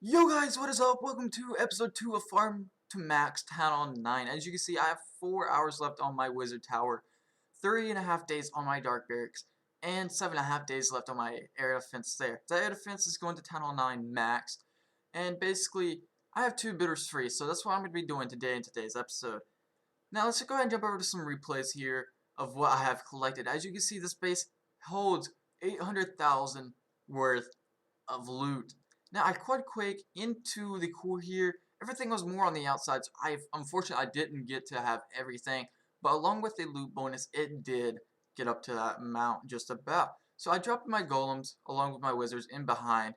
Yo guys, what is up? Welcome to episode 2 of Farm to Max Th9. As you can see, I have 4 hours left on my Wizard Tower, 3.5 days on my Dark Barracks, and 7.5 days left on my Air Defense there. That Air Defense is going to Th9 Max, and basically, I have 2 bidders free, so that's what I'm going to be doing today in today's episode. Now let's go ahead and jump over to some replays here of what I have collected. As you can see, this base holds 800,000 worth of loot. Now I quad quake into the core here. Everything was more on the outside, so unfortunately I didn't get to have everything. But along with the loot bonus, it did get up to that amount just about. So I dropped my golems along with my wizards in behind.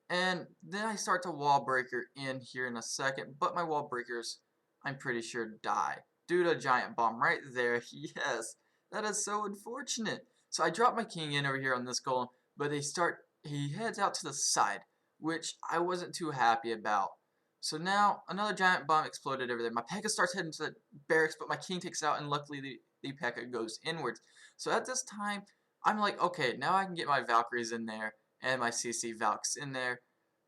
And then I start to wall breaker in here in a second, but my wall breakers, I'm pretty sure, die due to a giant bomb right there. Yes, that is so unfortunate. So I drop my king in over here on this golem, but he heads out to the side, which I wasn't too happy about. So now another giant bomb exploded over there. My P.E.K.K.A starts heading to the barracks, but my king takes out, and luckily the P.E.K.K.A goes inwards. So at this time, I'm like, okay, now I can get my Valkyries in there and my CC Valks in there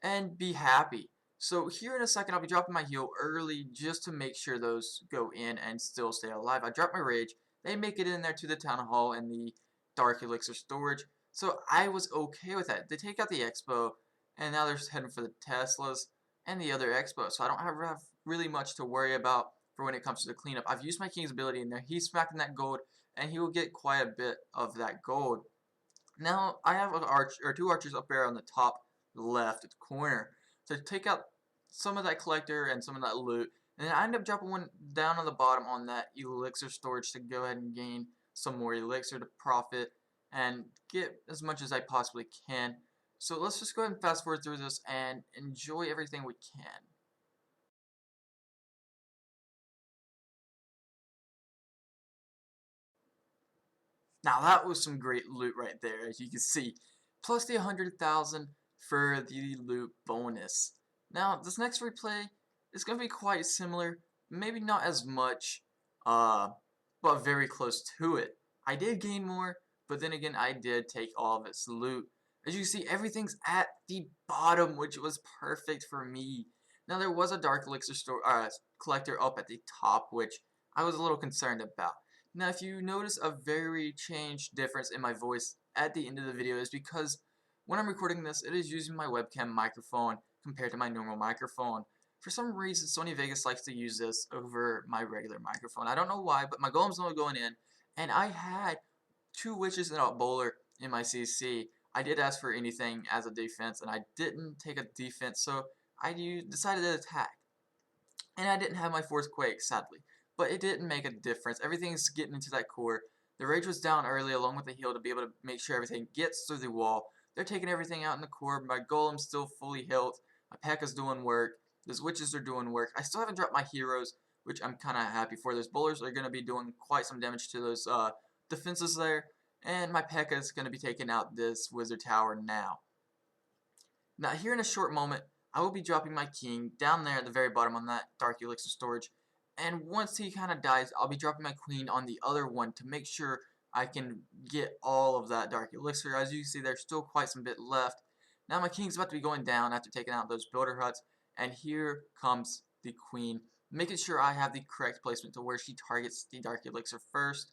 and be happy. So here in a second I'll be dropping my heal early just to make sure those go in and still stay alive. I drop my rage, they make it in there to the town hall and the dark elixir storage, so I was okay with that. They take out the expo and now they're heading for the Teslas and the other expo, so I don't have really much to worry about for when it comes to the cleanup. I've used my king's ability in there, he's smacking that gold and he will get quite a bit of that gold. Now I have two archers up there on the top left corner to take out some of that collector and some of that loot, and then I end up dropping one down on the bottom on that elixir storage to go ahead and gain some more elixir to profit and get as much as I possibly can. So let's just go ahead and fast forward through this and enjoy everything we can. Now that was some great loot right there, as you can see. Plus the 100,000 for the loot bonus. Now this next replay is going to be quite similar, maybe not as much, but very close to it. I did gain more, but then again I did take all of its loot. As you can see, everything's at the bottom, which was perfect for me. Now there was a dark elixir collector up at the top, which I was a little concerned about. Now if you notice a very changed difference in my voice at the end of the video is because when I'm recording this, it is using my webcam microphone compared to my normal microphone. For some reason, Sony Vegas likes to use this over my regular microphone. I don't know why, but my golem's not going in, and I had 2 witches and a bowler in my CC. I did ask for anything as a defense, and I didn't take a defense, so I decided to attack. And I didn't have my 4th quake, sadly. But it didn't make a difference. Everything's getting into that core. The rage was down early along with the heal to be able to make sure everything gets through the wall. They're taking everything out in the core. My golem's still fully healed. My P.E.K.K.A's doing work. Those witches are doing work. I still haven't dropped my heroes, which I'm kind of happy for. Those bowlers are going to be doing quite some damage to those defenses there. And my P.E.K.K.A is going to be taking out this wizard tower now. Now here in a short moment, I will be dropping my king down there at the very bottom on that dark elixir storage, and once he kind of dies, I'll be dropping my queen on the other one to make sure I can get all of that dark elixir. As you can see, there's still quite some bit left. Now my king's about to be going down after taking out those builder huts, and here comes the queen, making sure I have the correct placement to where she targets the dark elixir first,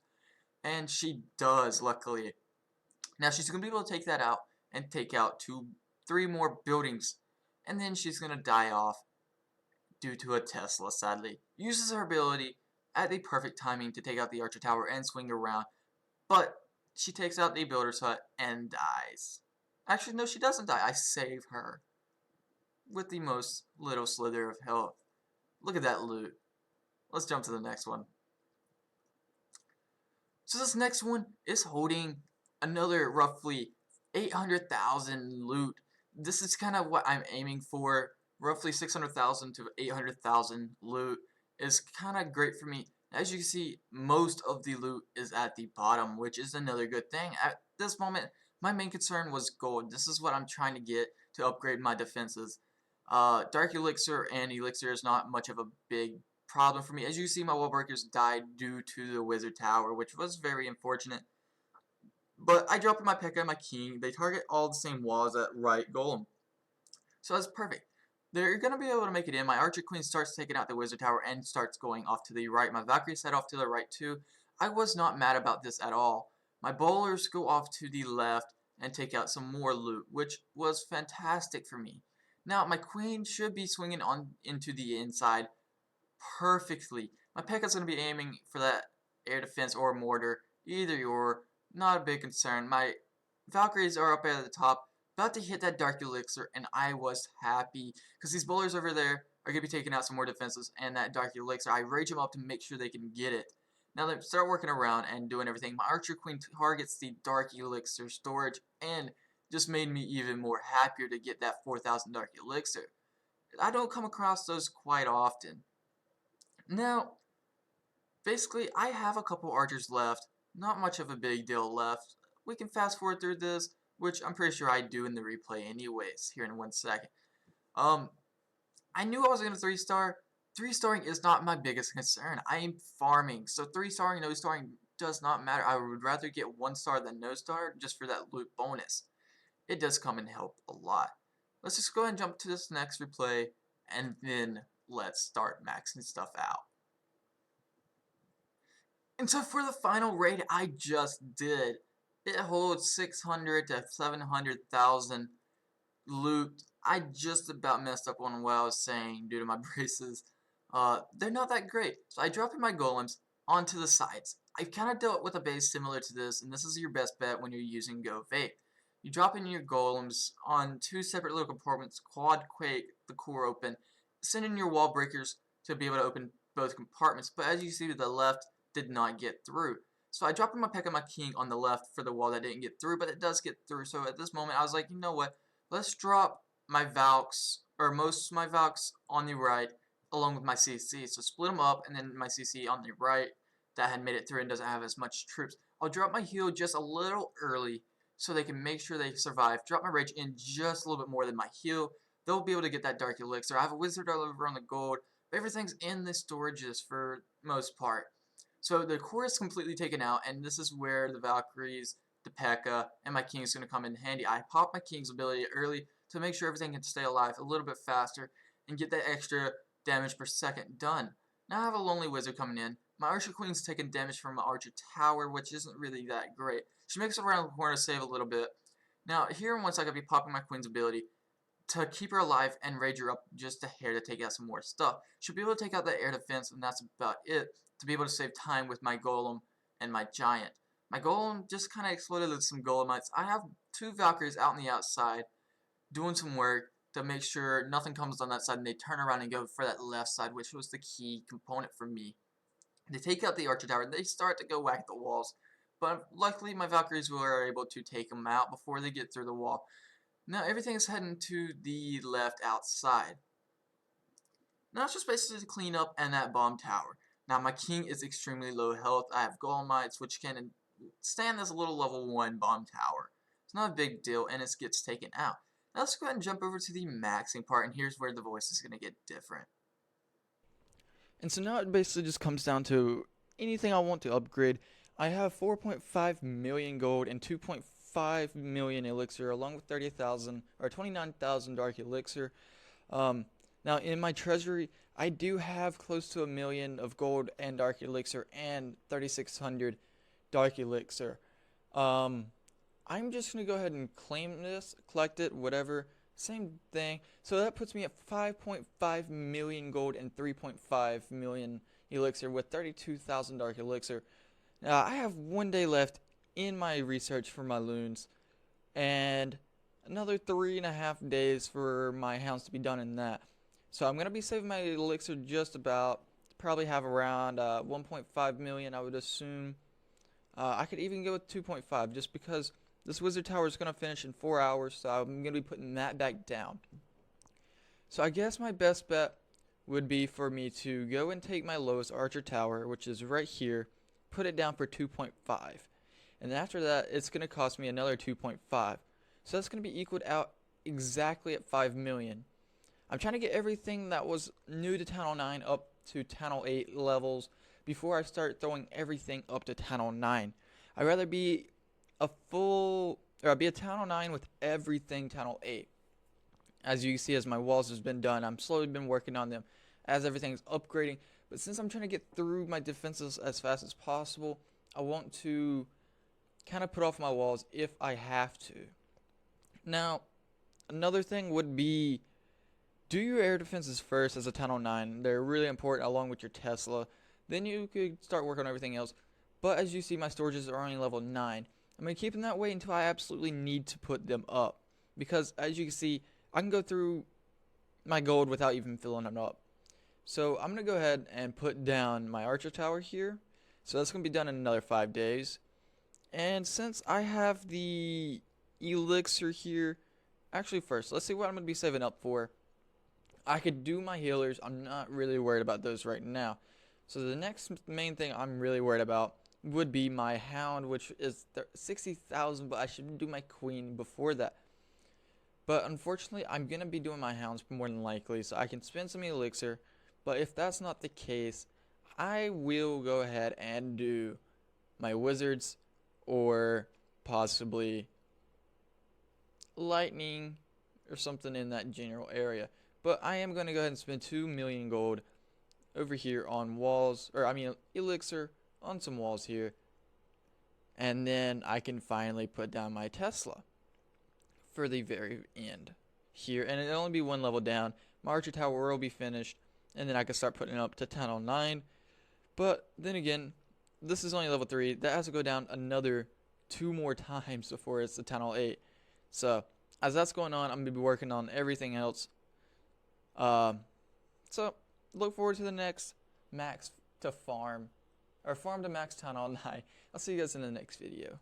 and she does, luckily. Now she's going to be able to take that out and take out 3 more buildings, and then she's going to die off due to a Tesla, sadly. Uses her ability at the perfect timing to take out the Archer Tower and swing around, but she takes out the Builder's Hut and dies. Actually, no, she doesn't die. I save her with the most little slither of health. Look at that loot. Let's jump to the next one. So this next one is holding another roughly 800,000 loot. This is kind of what I'm aiming for. Roughly 600,000 to 800,000 loot is kind of great for me. As you can see, most of the loot is at the bottom, which is another good thing. At this moment, my main concern was gold. This is what I'm trying to get to upgrade my defenses. Dark Elixir and Elixir is not much of a big problem for me. As you see, my wall breakers died due to the Wizard Tower, which was very unfortunate. But I dropped my P.E.K.K.A and my King. They target all the same walls at right golem. So that's perfect. they're going to be able to make it in. My Archer Queen starts taking out the Wizard Tower and starts going off to the right. My Valkyries head off to the right too. I was not mad about this at all. My bowlers go off to the left and take out some more loot, which was fantastic for me. Now, my Queen should be swinging on into the inside perfectly. My P.E.K.K.A.'s going to be aiming for that air defense or mortar, either or, not a big concern. My Valkyries are up at the top, about to hit that Dark Elixir, and I was happy, because these bowlers over there are going to be taking out some more defenses, and that Dark Elixir, I rage them up to make sure they can get it. Now they start working around and doing everything. My Archer Queen targets the Dark Elixir storage, and just made me even more happier to get that 4,000 Dark Elixir. I don't come across those quite often. Now, basically, I have a couple archers left. Not much of a big deal left. We can fast forward through this, which I'm pretty sure I do in the replay anyways, here in 1 second. I knew I was going to 3-star. 3-starring is not my biggest concern. I am farming, so 3-starring, no starring does not matter. I would rather get 1 star than no star, just for that loot bonus. It does come and help a lot. Let's just go ahead and jump to this next replay, and then let's start maxing stuff out. And so for the final raid I just did, it holds 600 to 700,000 loot. I just about messed up on what I was saying due to my braces. They're not that great. So I drop in my golems onto the sides. I've kind of dealt with a base similar to this, and this is your best bet when you're using Go Vape. You drop in your golems on 2 separate little compartments, quad quake the core open, send in your wall breakers to be able to open both compartments, but as you see to the left, did not get through. So I dropped in my P.E.K.K.A. my King on the left for the wall that didn't get through, but it does get through. So at this moment, I was like, you know what? Let's drop my Valks, or most of my Valks, on the right, along with my CC. So split them up, and then my CC on the right that had made it through and doesn't have as much troops. I'll drop my heal just a little early so they can make sure they survive. Drop my rage in just a little bit more than my heal. They'll be able to get that Dark Elixir. I have a Wizard over on the gold, but everything's in the storages for most part. So the core is completely taken out, and this is where the Valkyries, the P.E.K.K.A., and my King is going to come in handy. I pop my King's ability early to make sure everything can stay alive a little bit faster and get that extra damage per second done. Now I have a Lonely Wizard coming in. My Archer Queen's taking damage from my Archer Tower, which isn't really that great. She makes it around the corner to save a little bit. Now here in 1 second I'll be popping my Queen's ability to keep her alive and rage her up just a hair to take out some more stuff. She'll be able to take out the air defense, and that's about it, to be able to save time with my Golem and my Giant. My Golem just kind of exploded with some Golemites. I have 2 Valkyries out on the outside doing some work to make sure nothing comes on that side, and they turn around and go for that left side, which was the key component for me. They take out the Archer Tower, and they start to go whack the walls, but luckily my Valkyries were able to take them out before they get through the wall. Now everything is heading to the left outside. Now it's just basically to clean up and that bomb tower. Now my King is extremely low health. I have Golemites which can stand this little level 1 bomb tower. It's not a big deal, and it gets taken out. Now let's go ahead and jump over to the maxing part, and here's where the voice is going to get different. And so now it basically just comes down to anything I want to upgrade. I have 4.5 million gold and 2.5 million elixir, along with 30,000 or 29,000 dark elixir. Now in my treasury, I do have close to 1 million of gold and dark elixir and 3,600 dark elixir. I'm just gonna go ahead and claim this, collect it, whatever, same thing. So that puts me at 5.5 million gold and 3.5 million elixir with 32,000 dark elixir. I have 1 day left in my research for my loons, and another 3.5 days for my hounds to be done in that. So I'm going to be saving my elixir just about, probably have around 1.5 million, I would assume. I could even go with 2.5 just because this wizard tower is going to finish in 4 hours, so I'm going to be putting that back down. So I guess my best bet would be for me to go and take my lowest archer tower, which is right here, put it down for 2.5. And after that, it's going to cost me another 2.5. So that's going to be equaled out exactly at 5 million. I'm trying to get everything that was new to Town 9 up to Town 8 levels before I start throwing everything up to Town 9. I'd rather be a Town 9 with everything Town 8. As you can see, as my walls has been done, I'm slowly been working on them as everything's upgrading. But since I'm trying to get through my defenses as fast as possible, I want to kind of put off my walls if I have to. Now, another thing would be do your air defenses first as a Tunnel 9. They're really important along with your Tesla. Then you could start working on everything else. But as you see, my storages are only level 9. I'm going to keep them that way until I absolutely need to put them up. Because as you can see, I can go through my gold without even filling them up. So I'm going to go ahead and put down my Archer Tower here. So that's going to be done in another 5 days. And since I have the elixir here, actually first, let's see what I'm going to be saving up for. I could do my healers. I'm not really worried about those right now. So the next main thing I'm really worried about would be my hound, which is 60,000, but I should do my queen before that. But unfortunately, I'm going to be doing my hounds more than likely, so I can spend some elixir. But if that's not the case, I will go ahead and do my wizards or possibly lightning or something in that general area. But I am going to go ahead and spend 2 million gold over here on walls, or I mean elixir on some walls here. And then I can finally put down my Tesla for the very end here. And it'll only be one level down. My Archer Tower will be finished. And then I can start putting it up to Tunnel 9. But then again, this is only level 3. That has to go down another 2 more times before it's the Tunnel 8. So, as that's going on, I'm going to be working on everything else. So, look forward to the next Max to Farm, or Farm to Max Tunnel 9. I'll see you guys in the next video.